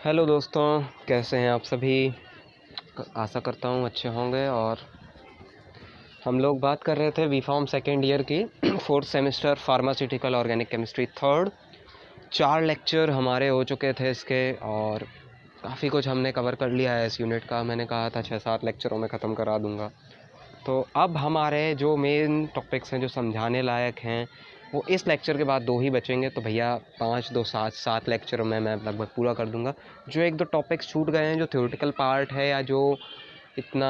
Hello दोस्तों, कैसे हैं आप सभी। आशा करता हूँ अच्छे होंगे। और हम लोग बात कर रहे थे बी फॉर्म सेकेंड ईयर की fourth semester pharmaceutical organic chemistry third. 4 lecture हमारे हो चुके थे इसके और काफ़ी कुछ हमने कवर कर लिया है इस यूनिट का। मैंने कहा था 6-7 लेक्चरों में ख़त्म करा दूँगा। तो अब हमारे जो मेन टॉपिक्स हैं जो समझाने लायक हैं वो इस लेक्चर के बाद 2 ही बचेंगे। तो भैया 5 2 7 लेक्चरों में मैं लगभग पूरा कर दूंगा। जो 1-2 टॉपिक्स छूट गए हैं, जो थ्योरेटिकल पार्ट है या जो इतना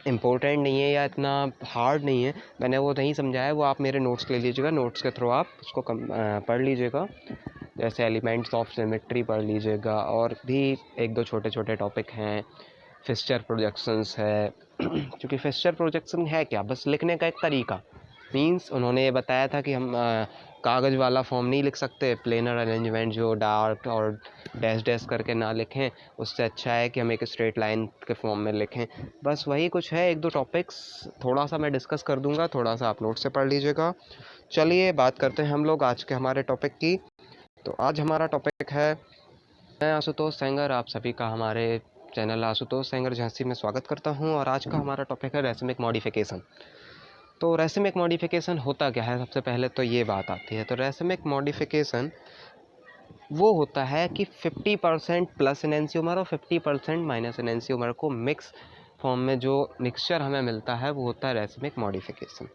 इम्पोर्टेंट नहीं है या इतना हार्ड नहीं है, मैंने वो नहीं समझाया, वो आप मेरे नोट्स ले लीजिएगा। नोट्स के थ्रू आप उसको पढ़ लीजिएगा। जैसे एलिमेंट्स ऑफ सिमेट्री पढ़ लीजिएगा और भी 1-2 छोटे छोटे टॉपिक हैं। फिस्चर प्रोजेक्शंस है क्योंकि फिस्चर प्रोजेक्शन है क्या, बस लिखने का एक तरीका। मींस उन्होंने ये बताया था कि हम कागज़ वाला फॉर्म नहीं लिख सकते, प्लेनर अरेंजमेंट जो डार्क और डैश डैश करके ना लिखें, उससे अच्छा है कि हम एक स्ट्रेट लाइन के फॉर्म में लिखें। बस वही कुछ है, 1-2 टॉपिक्स थोड़ा सा मैं डिस्कस कर दूंगा, थोड़ा सा आप नोट से पढ़ लीजिएगा। चलिए बात करते हैं हम लोग आज के हमारे टॉपिक की। तो आज हमारा टॉपिक है, मैं आशुतोष सेंगर, आप सभी का हमारे चैनल आशुतोष सेंगर झांसी में स्वागत करता हूं। और आज का हमारा टॉपिक है रेसिमिक मॉडिफिकेशन। तो रेसिमिक मॉडिफिकेशन होता क्या है, सबसे पहले तो ये बात आती है। तो रेसिमिक मॉडिफिकेशन वो होता है कि 50% प्लस एनेंशियोमर और 50% माइनस एनेंशियोमर को मिक्स फॉर्म में जो मिक्सचर हमें मिलता है वो होता है रेसिमिक मॉडिफिकेशन।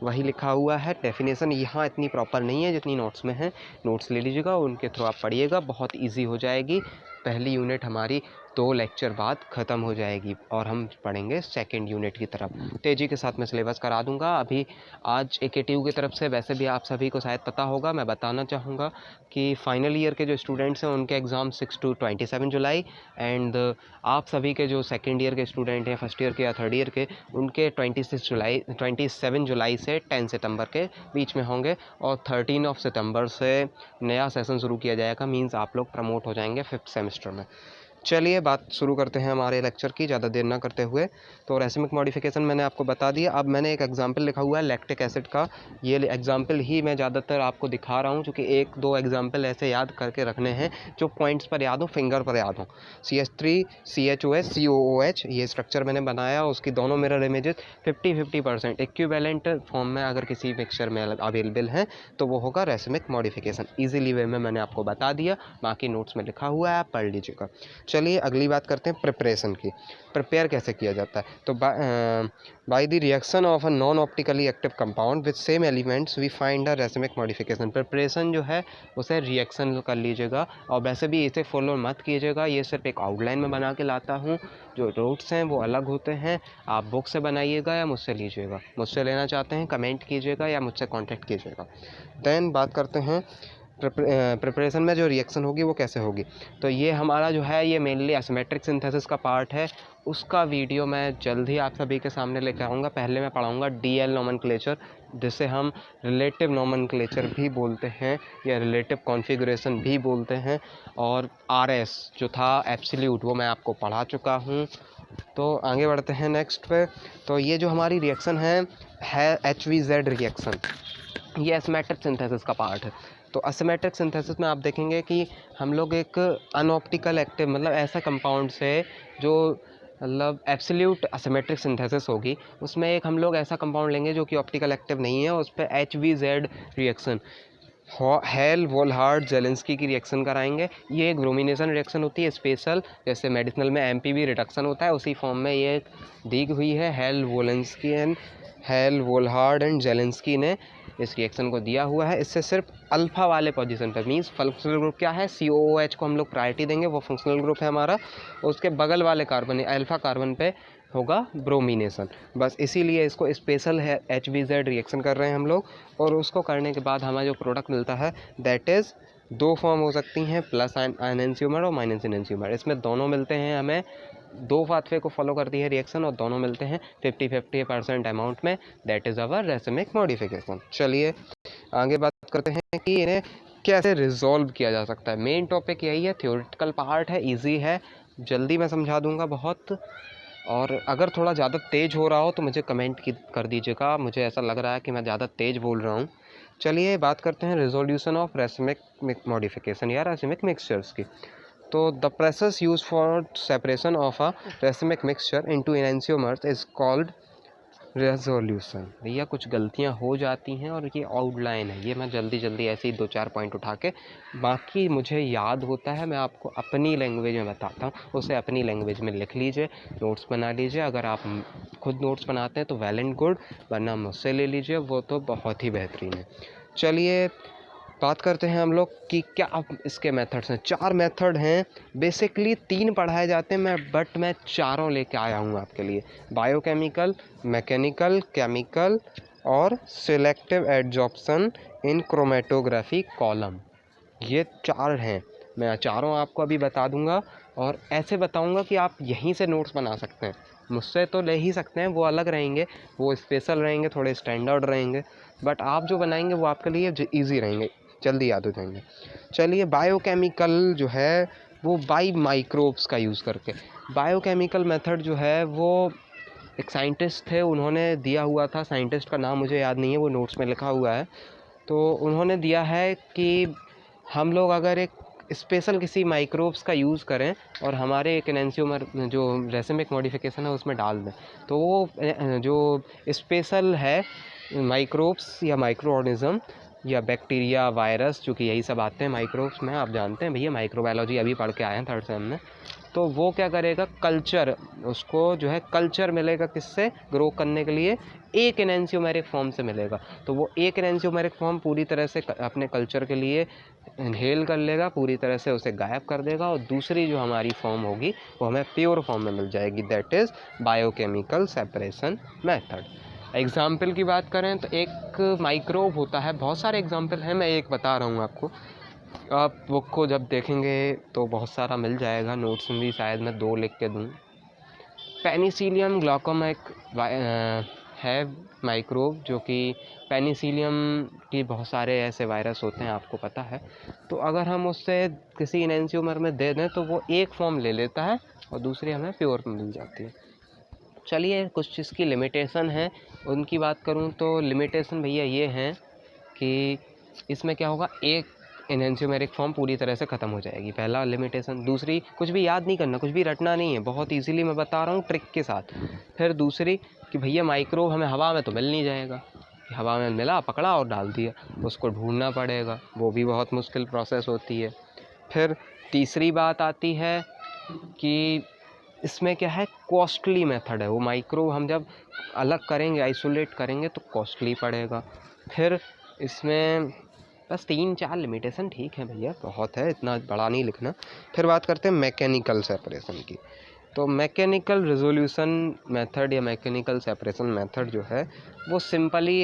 वही लिखा हुआ है। डेफिनेशन यहाँ इतनी प्रॉपर नहीं है जितनी नोट्स में है। नोट्स ले लीजिएगा, उनके थ्रू आप पढ़िएगा, बहुत इजी हो जाएगी। पहली यूनिट हमारी 2 लेक्चर बाद ख़त्म हो जाएगी और हम पढ़ेंगे सेकंड यूनिट की तरफ। तेज़ी के साथ मैं सिलेबस करा दूंगा। अभी आज AKTU की तरफ से, वैसे भी आप सभी को शायद पता होगा, मैं बताना चाहूँगा कि फ़ाइनल ईयर के जो स्टूडेंट्स हैं उनके एग्ज़ाम 6 to 27 जुलाई एंड आप सभी के जो सेकेंड ईयर के स्टूडेंट हैं, फर्स्ट ईयर के या थर्ड ईयर के, उनके 27 जुलाई से 10 सितंबर के बीच में होंगे। और 13 सितंबर से नया सेशन शुरू किया जाएगा। मींस आप लोग प्रमोट हो जाएंगे 5th सेमेस्टर में। चलिए बात शुरू करते हैं हमारे लेक्चर की, ज़्यादा देर ना करते हुए। तो रेसिमिक मॉडिफिकेशन मैंने आपको बता दिया। अब मैंने एक एग्जांपल लिखा हुआ है लैक्टिक एसिड का। ये एग्जांपल ही मैं ज़्यादातर आपको दिखा रहा हूँ, क्योंकि 1-2 एग्जांपल ऐसे याद करके रखने हैं जो पॉइंट्स पर याद हो, फिंगर पर याद हो। CH3 CHOH COOH ये स्ट्रक्चर मैंने बनाया, उसकी दोनों मिरर इमेजेस 50-50% इक्विवेलेंट फॉर्म में अगर किसी मिक्सचर में अवेलेबल हैं तो वो होगा रेसिमिक मॉडिफिकेशन। ईजिली वे में मैंने आपको बता दिया, बाकी नोट्स में लिखा हुआ है, आप पढ़ लीजिएगा। चलिए अगली बात करते हैं प्रिपरेशन की। प्रिपेयर कैसे किया जाता है। तो by the reaction of a non optically active compound with same elements we find a racemic modification. Preparation जो है उसे रिएक्शन कर लीजिएगा, और वैसे भी इसे फॉलो मत कीजिएगा, ये सिर्फ एक आउटलाइन में बना के लाता हूँ। जो नोट्स हैं वो अलग होते हैं, आप बुक से बनाइएगा या मुझसे लीजिएगा। मुझसे लेना चाहते हैं कमेंट कीजिएगा या मुझसे कॉन्टैक्ट कीजिएगा। देन बात करते हैं प्रिपरेशन में जो रिएक्शन होगी वो कैसे होगी। तो ये हमारा जो है ये मेनली एसिमेट्रिक सिंथेसिस का पार्ट है। उसका वीडियो मैं जल्द ही आप सभी के सामने लेकर आऊँगा। पहले मैं पढ़ाऊँगा DL नोमेनक्लेचर, जिसे हम रिलेटिव नोमेनक्लेचर भी बोलते हैं या रिलेटिव कॉन्फ़िगरेशन भी बोलते हैं। और RS जो था एब्सोल्यूट, वो मैं आपको पढ़ा चुका हूँ। तो आगे बढ़ते हैं नेक्स्ट पे। तो ये जो हमारी रिएक्शन है HVZ रिएक्शन, ये एसिमेट्रिक सिंथेसिस का पार्ट है। तो एसिमेट्रिक सिंथेसिस में आप देखेंगे कि हम लोग एक अनऑप्टिकल एक्टिव, मतलब ऐसा कंपाउंड से जो मतलब एब्सोल्यूट एसिमेट्रिक सिंथेसिस होगी, उसमें एक हम लोग ऐसा कंपाउंड लेंगे जो कि ऑप्टिकल एक्टिव नहीं है, उस पर HVZ रिएक्शन, हेल वोल्हार्ड जेलेंस्की की रिएक्शन कराएंगे। ये एक ब्रोमिनेशन रिएक्शन होती है स्पेशल, जैसे मेडिसिनल में MPB रिडक्शन होता है, उसी फॉर्म में ये दी हुई है। हेल वोल्हार्ड एंड जेलेंस्की ने इस रिएक्शन को दिया हुआ है। इससे सिर्फ अल्फा वाले पोजीशन पर, मींस फंक्शनल ग्रुप क्या है, COOH को हम लोग प्रायोरिटी देंगे, वो फंक्शनल ग्रुप है हमारा। उसके बगल वाले कार्बन अल्फा कार्बन पे होगा ब्रोमिनेशन। बस इसीलिए इसको स्पेशल है HVZ रिएक्शन कर रहे हैं हम लोग। और उसको करने के बाद हमें जो प्रोडक्ट मिलता है दैट इज़ 2 फॉर्म हो सकती हैं, प्लस एनेंशियोमर और माइनस एनेंशियोमर। इसमें दोनों मिलते हैं, हमें 2 पाथवे को फॉलो करती है रिएक्शन, और दोनों मिलते हैं 50-50% अमाउंट में। That is our racemic modification. चलिए आगे बात करते हैं कि इन्हें कैसे रिजॉल्व किया जा सकता है। मेन टॉपिक यही है, थ्योरेटिकल पार्ट है, ईजी है, जल्दी मैं समझा दूंगा बहुत। और अगर थोड़ा ज़्यादा तेज़ हो रहा हो तो मुझे कमेंट कर दीजिएगा, मुझे ऐसा लग रहा है कि मैं ज़्यादा तेज़ बोल रहा हूँ। चलिए बात करते हैं रिजोल्यूशन ऑफ रेसिमिक मॉडिफिकेशन या रेसिमिक मिक्सचर्स की। तो the process use for separation of a racemic mixture into enantiomers is called resolution. भैया कुछ गलतियां हो जाती हैं और ये आउटलाइन है, ये मैं जल्दी जल्दी ऐसे ही 2-4 पॉइंट उठा के, बाकी मुझे याद होता है मैं आपको अपनी लैंग्वेज में बताता हूँ, उसे अपनी लैंग्वेज में लिख लीजिए, नोट्स बना लीजिए। अगर आप खुद नोट्स बनाते हैं तो वेल एंड गुड, वरना मुझसे ले लीजिए, वो तो बहुत ही बेहतरीन है। चलिए बात करते हैं हम लोग कि क्या अब इसके मेथड्स हैं। 4 मेथड हैं, बेसिकली 3 पढ़ाए जाते हैं बट मैं चारों लेके आया हूँ आपके लिए। बायोकेमिकल, मैकेनिकल, केमिकल और सिलेक्टिव एडजॉर्प्शन इन क्रोमेटोग्राफी कॉलम, ये 4 हैं। मैं चारों आपको अभी बता दूंगा और ऐसे बताऊंगा कि आप यहीं से नोट्स बना सकते हैं। मुझसे तो ले ही सकते हैं, वो अलग रहेंगे, वो स्पेशल रहेंगे, थोड़े स्टैंडर्ड रहेंगे, बट आप जो बनाएंगे वो आपके लिए ईजी रहेंगे, जल्दी याद हो जाएंगे। चलिए बायोकेमिकल जो है वो बाई माइक्रोब्स का यूज़ करके, बायोकेमिकल मेथड जो है वो एक साइंटिस्ट थे, उन्होंने दिया हुआ था, साइंटिस्ट का नाम मुझे याद नहीं है, वो नोट्स में लिखा हुआ है। तो उन्होंने दिया है कि हम लोग अगर एक स्पेशल किसी माइक्रोब्स का यूज़ करें और हमारे एक एनेंशियोमर जो रेसिमिक मॉडिफिकेशन है उसमें डाल दें, तो वो जो स्पेशल है माइक्रोब्स या माइक्रो ऑर्गेनिज्म या बैक्टीरिया, वायरस, चूँकि यही सब आते हैं माइक्रोब्स में, आप जानते हैं भैया माइक्रोबायोलॉजी अभी पढ़ के आए हैं 3rd सेम में। तो वो क्या करेगा, कल्चर, उसको जो है कल्चर मिलेगा किससे ग्रो करने के लिए, एक एनेंशियोमेरिक फॉर्म से मिलेगा। तो वो एक एनेंशियोमेरिक फॉर्म पूरी तरह से अपने कल्चर के लिए इनहेल कर लेगा, पूरी तरह से उसे गायब कर देगा, और दूसरी जो हमारी फॉर्म होगी वो हमें प्योर फॉर्म में मिल जाएगी, that is biochemical separation method. Example की बात करें तो एक माइक्रोब होता है, बहुत सारे एग्जाम्पल हैं, मैं एक बता रहा हूँ आपको, आप बुक को जब देखेंगे तो बहुत सारा मिल जाएगा, नोट्स में भी शायद मैं 2 लिख के दूँ। पेनिसिलियम ग्लाइकोम एक है माइक्रोब, जो कि पेनिसिलियम की बहुत सारे ऐसे वायरस होते हैं, आपको पता है। तो अगर हम उससे किसी एनेंशियोमर में दे दें तो वो एक फॉर्म ले लेता है और दूसरी हमें प्योर में मिल जाती है। चलिए कुछ इसकी लिमिटेशन है, उनकी बात करूं तो लिमिटेशन भैया ये हैं कि इसमें क्या होगा, एक एनेंशियोमेरिक फॉर्म पूरी तरह से ख़त्म हो जाएगी, पहला लिमिटेशन। दूसरी, कुछ भी याद नहीं करना, कुछ भी रटना नहीं है, बहुत इजीली मैं बता रहा हूँ ट्रिक के साथ। फिर दूसरी कि भैया माइक्रोब हमें हवा में तो मिल नहीं जाएगा, हवा में मिला, पकड़ा और डाल दिया, उसको ढूंढना पड़ेगा, वो भी बहुत मुश्किल प्रोसेस होती है। फिर तीसरी बात आती है कि इसमें क्या है, कॉस्टली मेथड है, वो माइक्रो हम जब अलग करेंगे, आइसोलेट करेंगे तो कॉस्टली पड़ेगा। फिर इसमें बस 3-4 लिमिटेशन ठीक है भैया, बहुत है, इतना बड़ा नहीं लिखना। फिर बात करते हैं मैकेनिकल सेपरेशन की। तो मैकेनिकल रिजोल्यूशन मेथड या मैकेनिकल सेपरेशन मेथड जो है वो सिंपली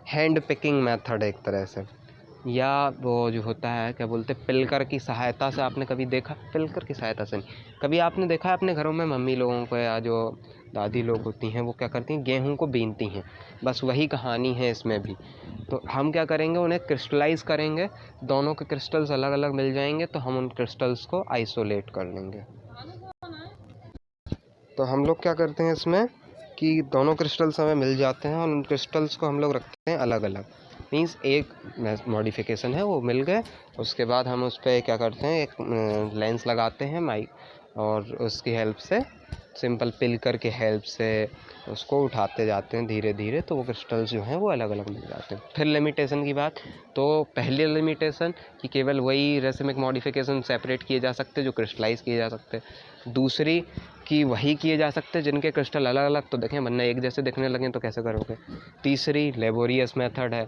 हैंड पिकिंग मेथड है एक तरह से, या वो जो होता है क्या बोलते हैं, पिलकर की सहायता से। आपने कभी देखा, पिलकर की सहायता से नहीं, कभी आपने देखा है अपने घरों में मम्मी लोगों को या जो दादी लोग होती हैं वो क्या करती हैं, गेहूं को बीनती हैं, बस वही कहानी है इसमें भी। तो हम क्या करेंगे, उन्हें क्रिस्टलाइज करेंगे, दोनों के क्रिस्टल्स अलग अलग मिल जाएंगे, तो हम उन क्रिस्टल्स को आइसोलेट कर लेंगे। तो हम लोग क्या करते हैं इसमें कि दोनों क्रिस्टल्स हमें मिल जाते हैं और उन क्रिस्टल्स को हम लोग रखते हैं अलग अलग, मीन्स एक मॉडिफिकेशन है वो मिल गए, उसके बाद हम उस पर क्या करते हैं, एक लेंस लगाते हैं माइक, और उसकी हेल्प से, सिंपल पिलकर के हेल्प से उसको उठाते जाते हैं धीरे धीरे, तो वो क्रिस्टल्स जो हैं वो अलग अलग मिल जाते हैं। फिर लिमिटेशन की बात, तो पहली लिमिटेशन कि केवल वही रेसिमिक मॉडिफिकेशन सेपरेट किए जा सकते जो क्रिस्टलाइज किए जा सकते। दूसरी कि वही किए जा सकते जिनके क्रिस्टल अलग अलग तो देखें, वरना एक जैसे दिखने लगें तो कैसे करोगे। तीसरी लेबोरियस मेथड है,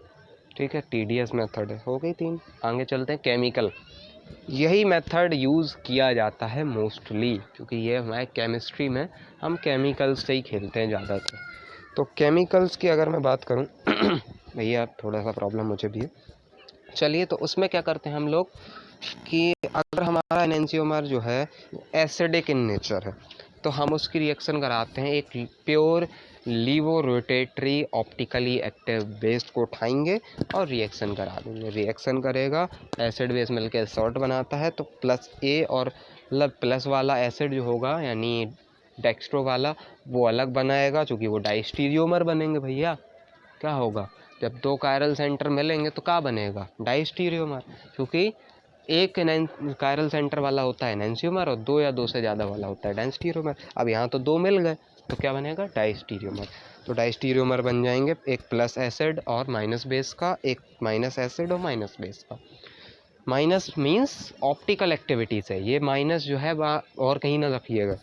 ठीक है, टीडियस मेथड है, हो गई 3। आगे चलते हैं केमिकल। यही मेथड यूज़ किया जाता है मोस्टली, क्योंकि ये हमारे केमिस्ट्री में हम केमिकल्स से ही खेलते हैं ज़्यादातर। तो केमिकल्स की अगर मैं बात करूं भैया थोड़ा सा प्रॉब्लम मुझे भी है। चलिए तो उसमें क्या करते हैं हम लोग कि अगर हमारा एनेंशियोमर जो है एसिडिक इन नेचर है, तो हम उसकी रिएक्शन कराते हैं, एक pure laevo rotatory optically active base को उठाएंगे और रिएक्शन करा देंगे। रिएक्शन करेगा, एसिड बेस मिलकर सॉल्ट बनाता है, तो प्लस ए और मतलब प्लस वाला एसिड जो होगा यानी डेक्स्ट्रो वाला वो अलग बनाएगा, चूँकि वो डाइस्टीरियोमर बनेंगे भैया। क्या होगा, जब 2 कायरल सेंटर मिलेंगे तो क्या बनेगा, डाइस्टीरियोमर, क्योंकि एक कायरल सेंटर वाला होता है एनेंशियोमर और 2 या 2 से ज़्यादा वाला होता है डायस्टीरियोमर। अब यहाँ तो 2 मिल गए तो क्या बनेगा, डायस्टीरियोमर। तो डायस्टीरियोमर बन जाएंगे एक प्लस एसिड और माइनस बेस का, एक माइनस एसिड और माइनस बेस का। माइनस मीन्स ऑप्टिकल एक्टिविटी से, ये माइनस जो है वह और कहीं ना रखिएगा।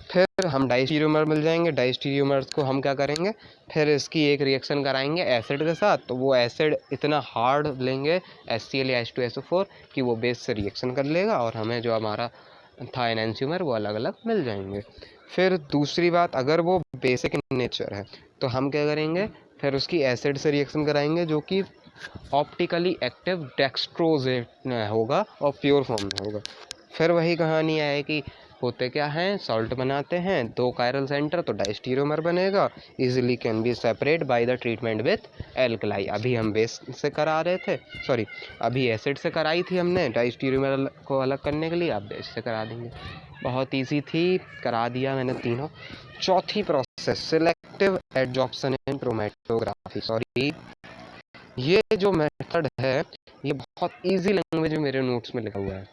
फिर हम डायस्टीरियोमर मिल जाएंगे। डायस्टीरियोमर्स को हम क्या करेंगे, फिर इसकी एक रिएक्शन कराएंगे एसिड के साथ, तो वो एसिड इतना हार्ड लेंगे HCl या H2SO4 कि वो बेस से रिएक्शन कर लेगा और हमें जो हमारा था एनेंशियोमर वो अलग अलग मिल जाएंगे। फिर दूसरी बात, अगर वो बेसिक नेचर है तो हम क्या करेंगे, फिर उसकी एसिड से रिएक्शन कराएंगे जो कि ऑप्टिकली एक्टिव डेक्सट्रोज होगा और प्योर फॉर्म में होगा। फिर वही कहानी है कि होते क्या हैं, सॉल्ट बनाते हैं 2 कायरल सेंटर तो डायस्टीरियोमर बनेगा। Easily can be separate by the treatment with alkali. अभी हम बेस से करा रहे थे, सॉरी अभी एसिड से कराई थी हमने डायस्टीरियोमर को अलग करने के लिए, अब बेस से करा देंगे। बहुत ईजी थी, करा दिया मैंने तीनों। चौथी प्रोसेस सिलेक्टिव एडजॉर्प्शन इन क्रोमेटोग्राफी। सॉरी, ये जो मेथड है ये बहुत इजी लैंग्वेज में मेरे नोट्स में लिखा हुआ है,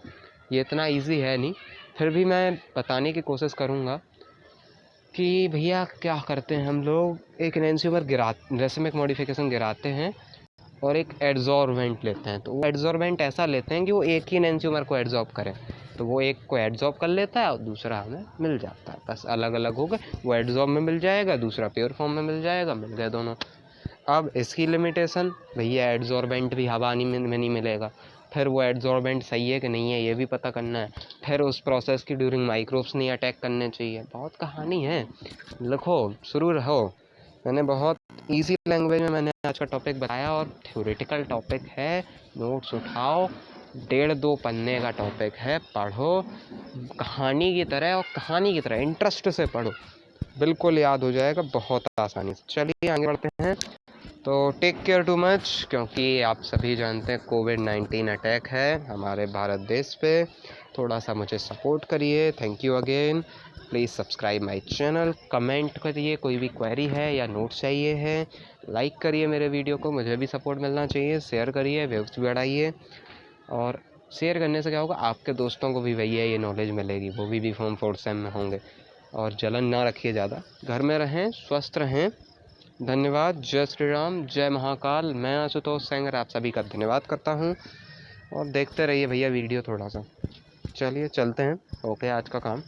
ये इतना इजी है नहीं, फिर भी मैं बताने की कोशिश करूँगा कि भैया क्या करते हैं हम लोग, एक एनेंशियोमर रेसिमिक मॉडिफिकेशन गिराते हैं और एक एड्जॉर्बेंट लेते हैं। तो वो एड्जॉर्बेंट ऐसा लेते हैं कि वो एक ही एनेंशियोमर को एड्जॉर्ब करे, तो वो एक को एड्जॉर्ब कर लेता है और दूसरा हमें मिल जाता है। बस अलग अलग हो गए, वो एड्जॉर्ब में मिल जाएगा, दूसरा प्योर फॉर्म में मिल जाएगा, मिल गए दोनों। अब इसकी लिमिटेशन, भैया एड्जॉर्बेंट भी हवा में नहीं मिलेगा, फिर वो एड्जॉर्बेंट सही है कि नहीं है ये भी पता करना है, फिर उस प्रोसेस की ड्यूरिंग माइक्रोब्स नहीं अटैक करने चाहिए। बहुत कहानी है, लिखो, शुरू रहो। मैंने बहुत इजी लैंग्वेज में मैंने आज का टॉपिक बताया और थ्योरेटिकल टॉपिक है, नोट्स उठाओ, 1.5-2 पन्ने का टॉपिक है, पढ़ो कहानी की तरह, और कहानी की तरह इंटरेस्ट से पढ़ो, बिल्कुल याद हो जाएगा बहुत आसानी से। चलिए आगे बढ़ते हैं। तो टेक केयर टू मच, क्योंकि आप सभी जानते हैं कोविड-19 अटैक है हमारे भारत देश पे। थोड़ा सा मुझे सपोर्ट करिए, thank you again. Please subscribe my channel, comment करिए कोई भी क्वेरी है या नोट्स चाहिए है, लाइक करिए मेरे वीडियो को, मुझे भी सपोर्ट मिलना चाहिए, शेयर करिए, व्यूज़ बढ़ाइए। और शेयर करने से क्या होगा, आपके दोस्तों को भी भैया ये नॉलेज मिलेगी, वो भी फॉर्म 4 सेम में होंगे। और जलन ना रखिए ज़्यादा, घर में रहें, स्वस्थ रहें। धन्यवाद। जय श्री राम, जय महाकाल। मैं आशुतोष सेंगर आप सभी का धन्यवाद करता हूँ और देखते रहिए भैया वीडियो थोड़ा सा। चलिए चलते हैं, ओके आज का काम।